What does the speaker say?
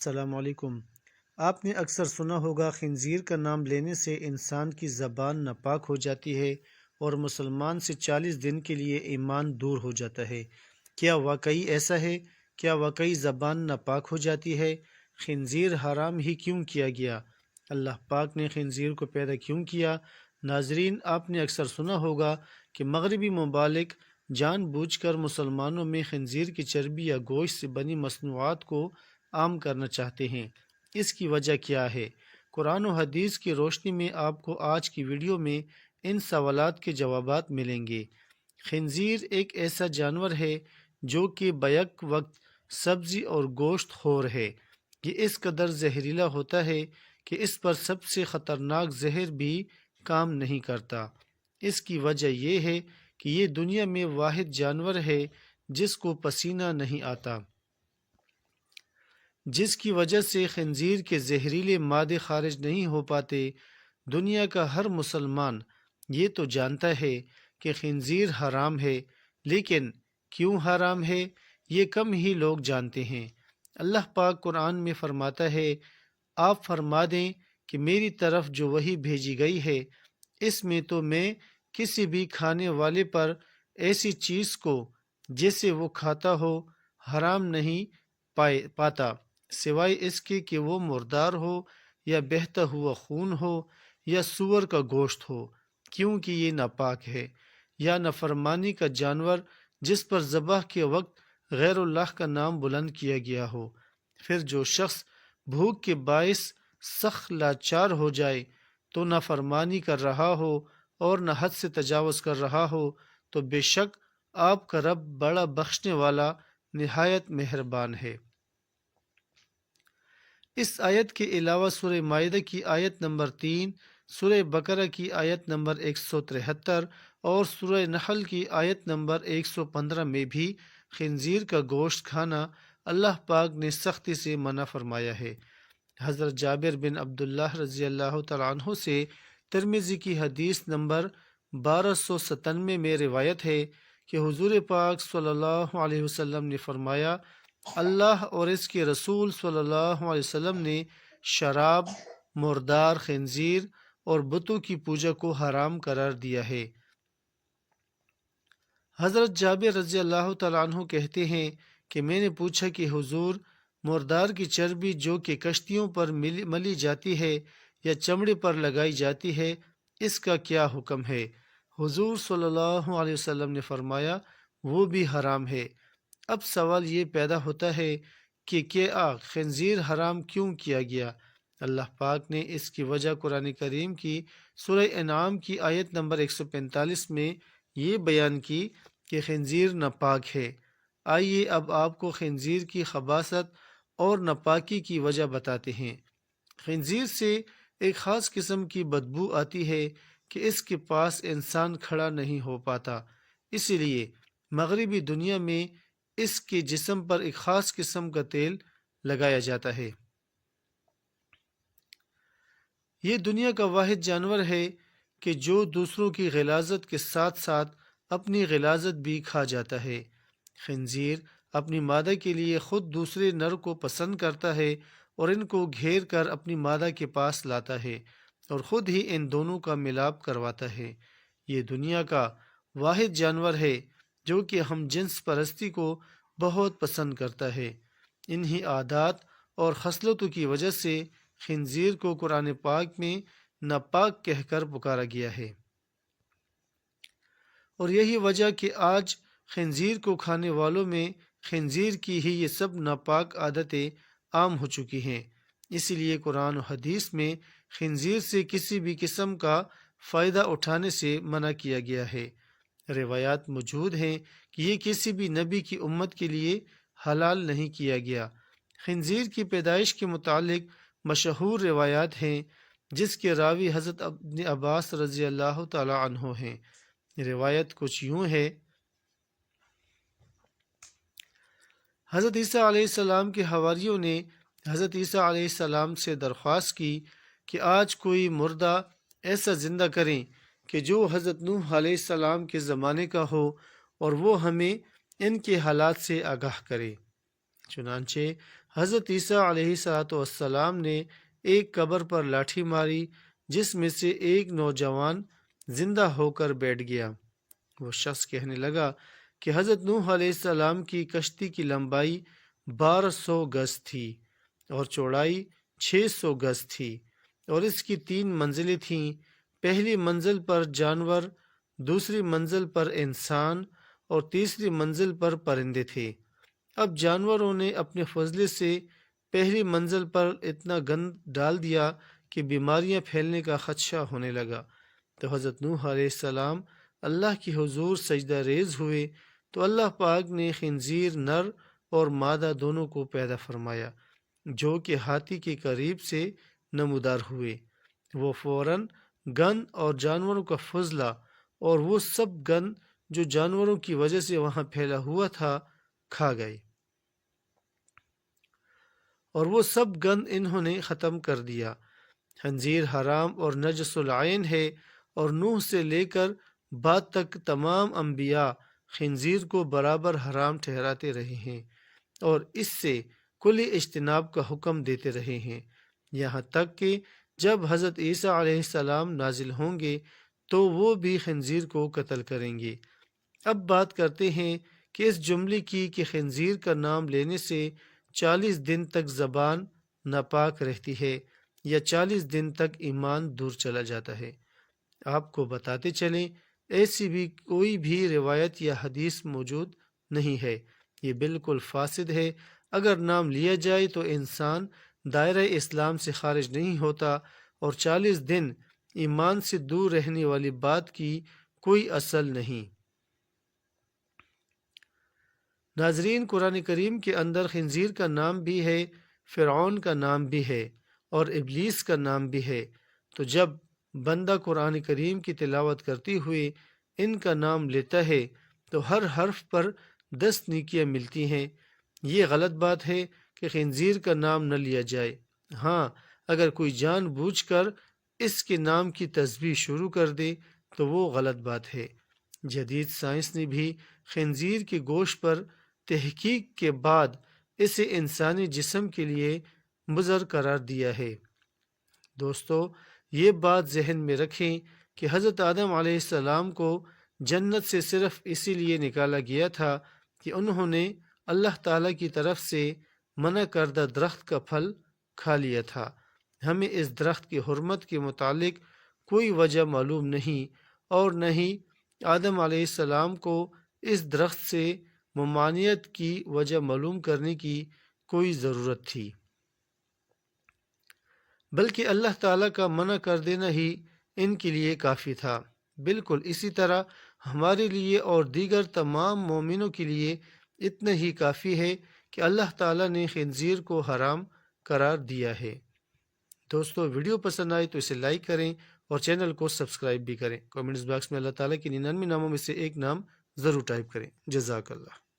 السلام علیکم۔ آپ نے اکثر سنا ہوگا خنزیر کا نام لینے سے انسان کی زبان ناپاک ہو جاتی ہے اور مسلمان سے 40 دن کے لیے ایمان دور ہو جاتا ہے۔ کیا واقعی ایسا ہے؟ کیا واقعی زبان ناپاک ہو جاتی ہے؟ خنزیر حرام ہی کیوں کیا گیا؟ اللہ پاک نے خنزیر کو پیدا کیوں کیا؟ ناظرین، آپ نے اکثر سنا ہوگا کہ مغربی ممالک جان بوجھ کر مسلمانوں میں خنزیر کی چربی یا گوشت سے بنی مصنوعات کو عام کرنا چاہتے ہیں۔ اس کی وجہ کیا ہے؟ قرآن و حدیث کی روشنی میں آپ کو آج کی ویڈیو میں ان سوالات کے جوابات ملیں گے۔ خنزیر ایک ایسا جانور ہے جو کہ بیک وقت سبزی اور گوشت خور ہے۔ یہ اس قدر زہریلا ہوتا ہے کہ اس پر سب سے خطرناک زہر بھی کام نہیں کرتا۔ اس کی وجہ یہ ہے کہ یہ دنیا میں واحد جانور ہے جس کو پسینہ نہیں آتا، جس کی وجہ سے خنزیر کے زہریلے مادے خارج نہیں ہو پاتے۔ دنیا کا ہر مسلمان یہ تو جانتا ہے کہ خنزیر حرام ہے، لیکن کیوں حرام ہے یہ کم ہی لوگ جانتے ہیں۔ اللہ پاک قرآن میں فرماتا ہے، آپ فرما دیں کہ میری طرف جو وحی بھیجی گئی ہے اس میں تو میں کسی بھی کھانے والے پر ایسی چیز کو جسے وہ کھاتا ہو حرام نہیں پاتا، سوائے اس کے کہ وہ مردار ہو یا بہتا ہوا خون ہو یا سور کا گوشت ہو، کیونکہ یہ ناپاک ہے، یا نافرمانی کا جانور جس پر ذبح کے وقت غیر اللہ کا نام بلند کیا گیا ہو۔ پھر جو شخص بھوک کے باعث سخت لاچار ہو جائے تو نافرمانی کر رہا ہو اور نہ حد سے تجاوز کر رہا ہو، تو بے شک آپ کا رب بڑا بخشنے والا نہایت مہربان ہے۔ اس آیت کے علاوہ سورہ مائدہ کی آیت نمبر 3، سورہ بقرہ کی آیت نمبر 173 اور سورہ نحل کی آیت نمبر 115 میں بھی خنزیر کا گوشت کھانا اللہ پاک نے سختی سے منع فرمایا ہے۔ حضرت جابر بن عبداللہ رضی اللہ تعالیٰ عنہ سے ترمذی کی حدیث نمبر 1297 میں روایت ہے کہ حضور پاک صلی اللہ علیہ وسلم نے فرمایا، اللہ اور اس کے رسول صلی اللہ علیہ وسلم نے شراب، مردار خنزیر اور بتوں کی پوجا کو حرام قرار دیا ہے۔ حضرت جابر رضی اللہ تعالیٰ عنہ کہتے ہیں کہ میں نے پوچھا کہ حضور، مردار کی چربی جو کہ کشتیوں پر ملی جاتی ہے یا چمڑے پر لگائی جاتی ہے، اس کا کیا حکم ہے؟ حضور صلی اللہ علیہ وسلم نے فرمایا، وہ بھی حرام ہے۔ اب سوال یہ پیدا ہوتا ہے کہ کیا خنزیر حرام کیوں کیا گیا؟ اللہ پاک نے اس کی وجہ قرآن کریم کی سورہ انعام کی آیت نمبر 145 میں یہ بیان کی کہ خنزیر ناپاک ہے۔ آئیے اب آپ کو خنزیر کی خباثت اور ناپاکی کی وجہ بتاتے ہیں۔ خنزیر سے ایک خاص قسم کی بدبو آتی ہے کہ اس کے پاس انسان کھڑا نہیں ہو پاتا، اسی لیے مغربی دنیا میں اس کے جسم پر ایک خاص قسم کا تیل لگایا جاتا ہے۔ یہ دنیا کا واحد جانور ہے کہ جو دوسروں کی غلاظت کے ساتھ ساتھ اپنی غلاظت بھی کھا جاتا ہے۔ خنزیر اپنی مادہ کے لیے خود دوسرے نر کو پسند کرتا ہے اور ان کو گھیر کر اپنی مادہ کے پاس لاتا ہے اور خود ہی ان دونوں کا ملاپ کرواتا ہے۔ یہ دنیا کا واحد جانور ہے جو کہ ہم جنس پرستی کو بہت پسند کرتا ہے۔ انہی عادات اور خصلتوں کی وجہ سے خنزیر کو قرآن پاک میں ناپاک کہہ کر پکارا گیا ہے، اور یہی وجہ کہ آج خنزیر کو کھانے والوں میں خنزیر کی ہی یہ سب ناپاک عادتیں عام ہو چکی ہیں۔ اسی لیے قرآن و حدیث میں خنزیر سے کسی بھی قسم کا فائدہ اٹھانے سے منع کیا گیا ہے۔ روایات موجود ہیں کہ یہ کسی بھی نبی کی امت کے لیے حلال نہیں کیا گیا۔ خنزیر کی پیدائش کے متعلق مشہور روایات ہیں جس کے راوی حضرت ابن عباس رضی اللہ تعالی عنہ ہیں۔ روایت کچھ یوں ہے، حضرت عیسیٰ علیہ السلام کے حواریوں نے حضرت عیسیٰ علیہ السلام سے درخواست کی کہ آج کوئی مردہ ایسا زندہ کریں کہ جو حضرت نوح علیہ السلام کے زمانے کا ہو اور وہ ہمیں ان کے حالات سے آگاہ کرے۔ چنانچہ حضرت عیسیٰ علیہ السلام نے ایک قبر پر لاٹھی ماری جس میں سے ایک نوجوان زندہ ہو کر بیٹھ گیا۔ وہ شخص کہنے لگا کہ حضرت نوح علیہ السلام کی کشتی کی لمبائی 1200 گز تھی اور چوڑائی 600 گز تھی اور اس کی 3 منزلیں تھیں۔ پہلی منزل پر جانور، دوسری منزل پر انسان اور تیسری منزل پر پرندے تھے۔ اب جانوروں نے اپنے فضلے سے پہلی منزل پر اتنا گند ڈال دیا کہ بیماریاں پھیلنے کا خدشہ ہونے لگا۔ تو حضرت نوح علیہ السلام اللہ کی حضور سجدہ ریز ہوئے تو اللہ پاک نے خنزیر نر اور مادہ دونوں کو پیدا فرمایا جو کہ ہاتھی کے قریب سے نمودار ہوئے۔ وہ فوراً گند اور جانوروں کا فضلہ اور وہ سب گند جو جانوروں کی وجہ سے وہاں پھیلا ہوا تھا کھا گئے، اور وہ سب گند انہوں نے ختم کر دیا۔ خنزیر حرام اور نجس العین ہے، اور نوح سے لے کر بعد تک تمام انبیاء خنزیر کو برابر حرام ٹھہراتے رہے ہیں اور اس سے کلی اجتناب کا حکم دیتے رہے ہیں، یہاں تک کہ جب حضرت عیسیٰ علیہ السلام نازل ہوں گے تو وہ بھی خنزیر کو قتل کریں گے۔ اب بات کرتے ہیں کہ اس جملے کی کہ خنزیر کا نام لینے سے 40 دن تک زبان ناپاک رہتی ہے یا 40 دن تک ایمان دور چلا جاتا ہے۔ آپ کو بتاتے چلیں ایسی بھی کوئی بھی روایت یا حدیث موجود نہیں ہے، یہ بالکل فاسد ہے۔ اگر نام لیا جائے تو انسان دائرہ اسلام سے خارج نہیں ہوتا، اور 40 دن ایمان سے دور رہنے والی بات کی کوئی اصل نہیں۔ ناظرین، قرآن کریم کے اندر خنزیر کا نام بھی ہے، فرعون کا نام بھی ہے اور ابلیس کا نام بھی ہے۔ تو جب بندہ قرآن کریم کی تلاوت کرتے ہوئے ان کا نام لیتا ہے تو ہر حرف پر 10 نیکیاں ملتی ہیں۔ یہ غلط بات ہے کہ خنزیر کا نام نہ لیا جائے۔ ہاں، اگر کوئی جان بوجھ کر اس کے نام کی تسبیح شروع کر دے تو وہ غلط بات ہے۔ جدید سائنس نے بھی خنزیر کے گوشت پر تحقیق کے بعد اسے انسانی جسم کے لیے مضر قرار دیا ہے۔ دوستو، یہ بات ذہن میں رکھیں کہ حضرت آدم علیہ السلام کو جنت سے صرف اسی لیے نکالا گیا تھا کہ انہوں نے اللہ تعالیٰ کی طرف سے منع کردہ درخت کا پھل کھا لیا تھا۔ ہمیں اس درخت کی حرمت کے متعلق کوئی وجہ معلوم نہیں، اور نہ ہی آدم علیہ السلام کو اس درخت سے ممانعت کی وجہ معلوم کرنے کی کوئی ضرورت تھی، بلکہ اللہ تعالیٰ کا منع کر دینا ہی ان کے لیے کافی تھا۔ بالکل اسی طرح ہمارے لیے اور دیگر تمام مومنوں کے لیے اتنا ہی کافی ہے کہ اللہ تعالیٰ نے خنزیر کو حرام قرار دیا ہے۔ دوستو، ویڈیو پسند آئے تو اسے لائک کریں اور چینل کو سبسکرائب بھی کریں۔ کامنٹس باکس میں اللہ تعالیٰ کے 99 ناموں میں سے ایک نام ضرور ٹائپ کریں۔ جزاک اللہ۔